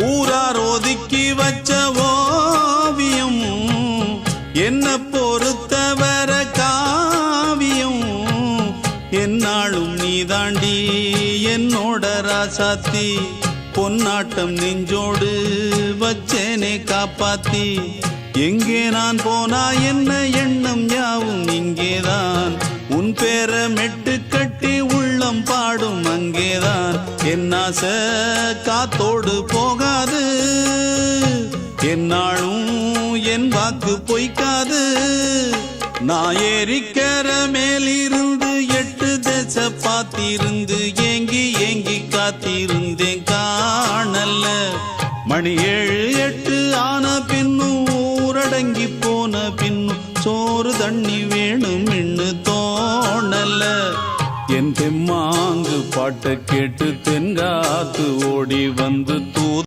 ஊரார் ஒதுக்கி வச்ச ஓவியம் என்ன பொறுத்தவர காவியம் என்னாலும் நீதாண்டி என்னோட ராசாத்தி பொன்னாட்டம் நெஞ்சோடு வச்சேனே காப்பாத்தி எங்கே நான் போனா என்ன எண்ணம் யாவும் இங்கேதான் உன் பேர மெட்டு கட்டி உள்ளம் பாடும் அங்கேதான் என் ஆசை காத்தோடு போகாது என்னாலும் என் வாக்கு பொய்க்காது நான் ஏறிக்கிற மேலிருந்து 8 தேச பார்த்திருந்து ஏங்கி ஏங்கி காத்திருந்தேன் காணல்ல மணி 7 8 ஆன பின்னும் ஊரடங்கி போன பின்னும் சோறு தண்ணி வேணும் இன்னு தோணல என் தெம்மாங்கு பாட்டை கேட்டு தென்காத்து ஓடி வந்து